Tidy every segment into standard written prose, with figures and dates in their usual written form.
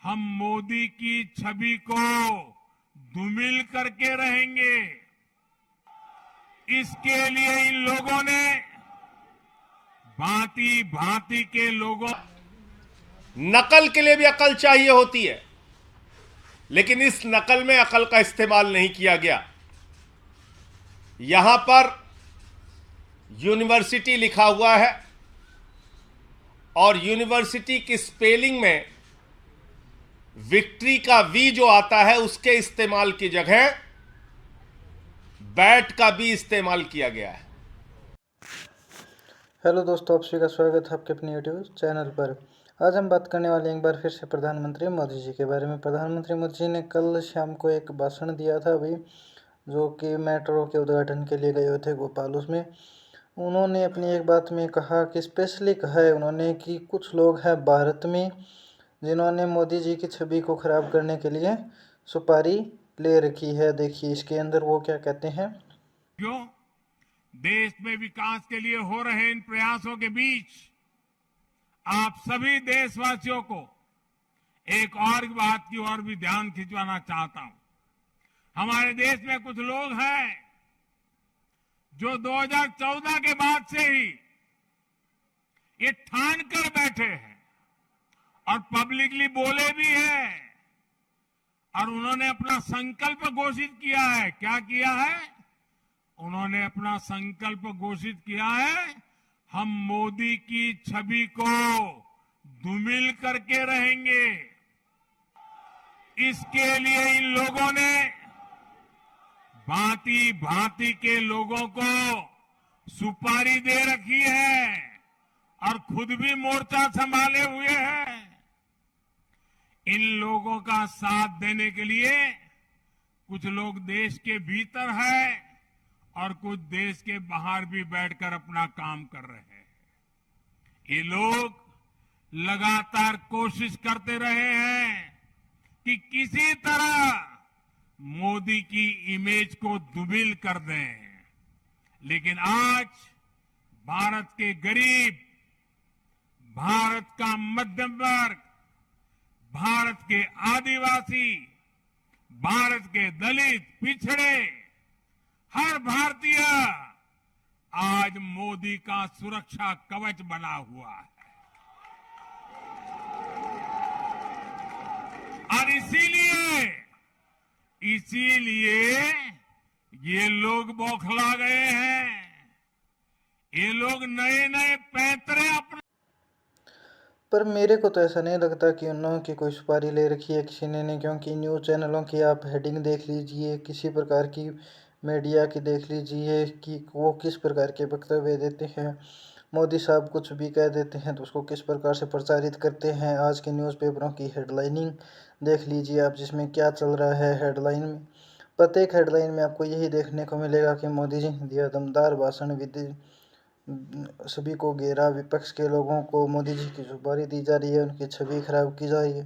हम मोदी की छवि को धूमिल करके रहेंगे। इसके लिए इन लोगों ने भांति भांति के लोगों नकल के लिए भी अकल चाहिए होती है, लेकिन इस नकल में अकल का इस्तेमाल नहीं किया गया। यहां पर यूनिवर्सिटी लिखा हुआ है और यूनिवर्सिटी की स्पेलिंग में विक्ट्री का वी जो आता है उसके इस्तेमाल की जगह बैट का भी इस्तेमाल किया गया है। हेलो दोस्तों, आप सभी का स्वागत है आपके अपने यूट्यूब चैनल पर। आज हम बात करने वाले हैं एक बार फिर से प्रधानमंत्री मोदी जी के बारे में। प्रधानमंत्री मोदी जी ने कल शाम को एक भाषण दिया था अभी, जो कि मेट्रो के उद्घाटन के लिए गए हुए थे भोपाल। उसमें उन्होंने अपनी एक बात में कहा कि स्पेशली कहा है उन्होंने कि कुछ लोग हैं भारत में जिन्होंने मोदी जी की छवि को खराब करने के लिए सुपारी ले रखी है। देखिए इसके अंदर वो क्या कहते हैं। क्यों देश में विकास के लिए हो रहे इन प्रयासों के बीच आप सभी देशवासियों को एक और बात की ओर भी ध्यान खिंचवाना चाहता हूं। हमारे देश में कुछ लोग हैं जो 2014 के बाद से ही ये ठान कर बैठे हैं और पब्लिकली बोले भी हैं और उन्होंने अपना संकल्प घोषित किया है। क्या किया है? उन्होंने अपना संकल्प घोषित किया है, हम मोदी की छवि को धूमिल करके रहेंगे। इसके लिए इन लोगों ने भांति भांति के लोगों को सुपारी दे रखी है और खुद भी मोर्चा संभाले हुए हैं। इन लोगों का साथ देने के लिए कुछ लोग देश के भीतर है और कुछ देश के बाहर भी बैठकर अपना काम कर रहे हैं। ये लोग लगातार कोशिश करते रहे हैं कि किसी तरह मोदी की इमेज को धूमिल कर दें, लेकिन आज भारत के गरीब, भारत का मध्यम वर्ग, भारत के आदिवासी, भारत के दलित, पिछड़े, हर भारतीय आज मोदी का सुरक्षा कवच बना हुआ है। और इसीलिए ये लोग बौखला गए हैं। ये लोग नए नए पैंतरे अपने। पर मेरे को तो ऐसा नहीं लगता कि उन्होंने कोई सुपारी ले रखी है किसी ने, क्योंकि न्यूज़ चैनलों की आप हेडिंग देख लीजिए, किसी प्रकार की मीडिया की देख लीजिए कि वो किस प्रकार के वक्तव्य देते हैं। मोदी साहब कुछ भी कह देते हैं तो उसको किस प्रकार से प्रचारित करते हैं। आज के न्यूज़पेपरों की हेडलाइनिंग देख लीजिए आप, जिसमें क्या चल रहा है हेडलाइन में। प्रत्येक हेडलाइन में आपको यही देखने को मिलेगा कि मोदी जी ने दिया दमदार भाषण, सभी को घेरा, विपक्ष के लोगों को मोदी जी की सुपारी दी जा रही है, उनकी छवि खराब की जा रही है।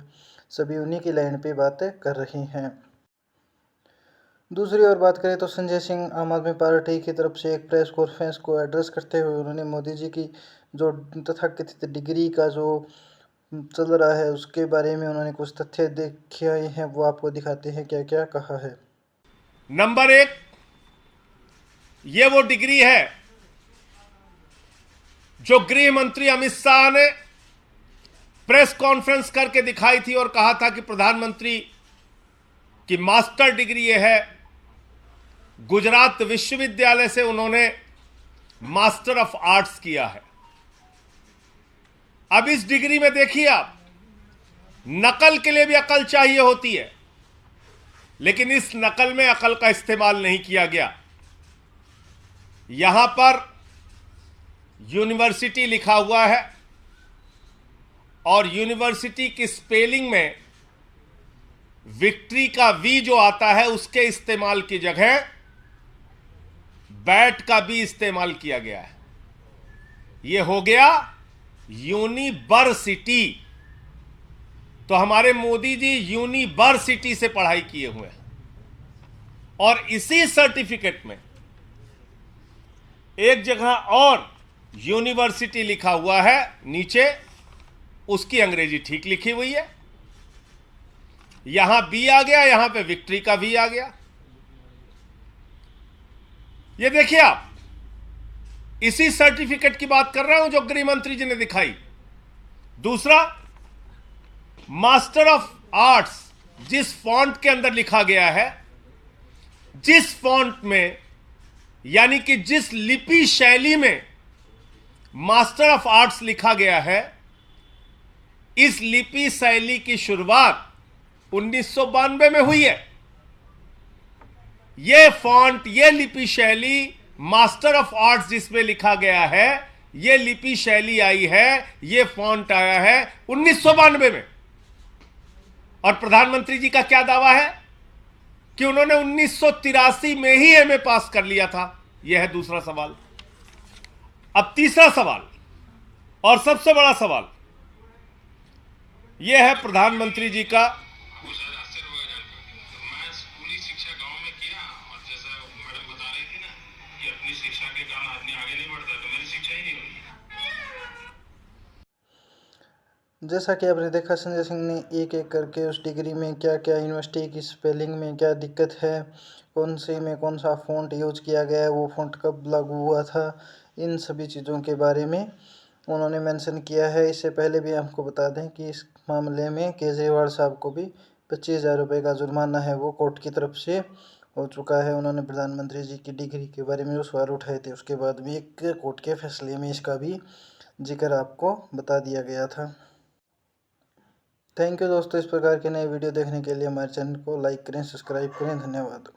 सभी उन्हीं की लाइन पे बातें कर रहे हैं। दूसरी ओर बात करें तो संजय सिंह आम आदमी पार्टी की तरफ से एक प्रेस कॉन्फ्रेंस को एड्रेस करते हुए उन्होंने मोदी जी की जो तथाकथित डिग्री का जो चल रहा है उसके बारे में उन्होंने कुछ तथ्य देखे हैं, वो आपको दिखाते हैं क्या क्या कहा है। नंबर 1, ये वो डिग्री है जो गृह मंत्री अमित शाह ने प्रेस कॉन्फ्रेंस करके दिखाई थी और कहा था कि प्रधानमंत्री की मास्टर डिग्री ये है। गुजरात विश्वविद्यालय से उन्होंने मास्टर ऑफ आर्ट्स किया है। अब इस डिग्री में देखिए आप, नकल के लिए भी अकल चाहिए होती है, लेकिन इस नकल में अकल का इस्तेमाल नहीं किया गया। यहां पर यूनिवर्सिटी लिखा हुआ है और यूनिवर्सिटी की स्पेलिंग में विक्ट्री का वी जो आता है उसके इस्तेमाल की जगह बैट का भी इस्तेमाल किया गया है। यह हो गया यूनिवर्सिटी। तो हमारे मोदी जी यूनिवर्सिटी से पढ़ाई किए हुए हैं और इसी सर्टिफिकेट में एक जगह और यूनिवर्सिटी लिखा हुआ है, नीचे उसकी अंग्रेजी ठीक लिखी हुई है। यहां बी आ गया, यहां पे विक्ट्री का वी आ गया। ये देखिए आप, इसी सर्टिफिकेट की बात कर रहा हूं जो गृह मंत्री जी ने दिखाई। दूसरा, मास्टर ऑफ आर्ट्स जिस फॉन्ट के अंदर लिखा गया है, जिस फॉन्ट में यानी कि जिस लिपि शैली में मास्टर ऑफ आर्ट्स लिखा गया है, इस लिपि शैली की शुरुआत 1992 में हुई है। यह फॉन्ट, यह लिपि शैली, मास्टर ऑफ आर्ट्स जिसमें लिखा गया है, यह लिपि शैली आई है, यह फॉन्ट आया है 1992 में। और प्रधानमंत्री जी का क्या दावा है कि उन्होंने 1983 में ही एमए पास कर लिया था। यह है दूसरा सवाल। अब तीसरा सवाल और सबसे बड़ा सवाल यह है प्रधानमंत्री जी का। मैं स्कूली शिक्षा गांव में किया और जैसा मैडम बता रही थी ना कि अपनी शिक्षा के कारण आदमी आगे नहीं बढ़ता, तो मेरी शिक्षा ही नहीं हुई। जैसा कि आपने देखा, संजय सिंह ने एक एक करके उस डिग्री में क्या क्या यूनिवर्सिटी की स्पेलिंग में क्या दिक्कत है, कौन से में कौन सा फ़ॉन्ट यूज़ किया गया है, वो फ़ॉन्ट कब लागू हुआ था, इन सभी चीज़ों के बारे में उन्होंने मेंशन किया है। इससे पहले भी आपको बता दें कि इस मामले में केजरीवाल साहब को भी 25,000 रुपये का जुर्माना है वो कोर्ट की तरफ से हो चुका है। उन्होंने प्रधानमंत्री जी की डिग्री के बारे में जो सवाल उठाए थे, उसके बाद भी एक कोर्ट के फैसले में इसका भी जिक्र आपको बता दिया गया था। थैंक यू दोस्तों। इस प्रकार के नए वीडियो देखने के लिए हमारे चैनल को लाइक करें, सब्सक्राइब करें। धन्यवाद।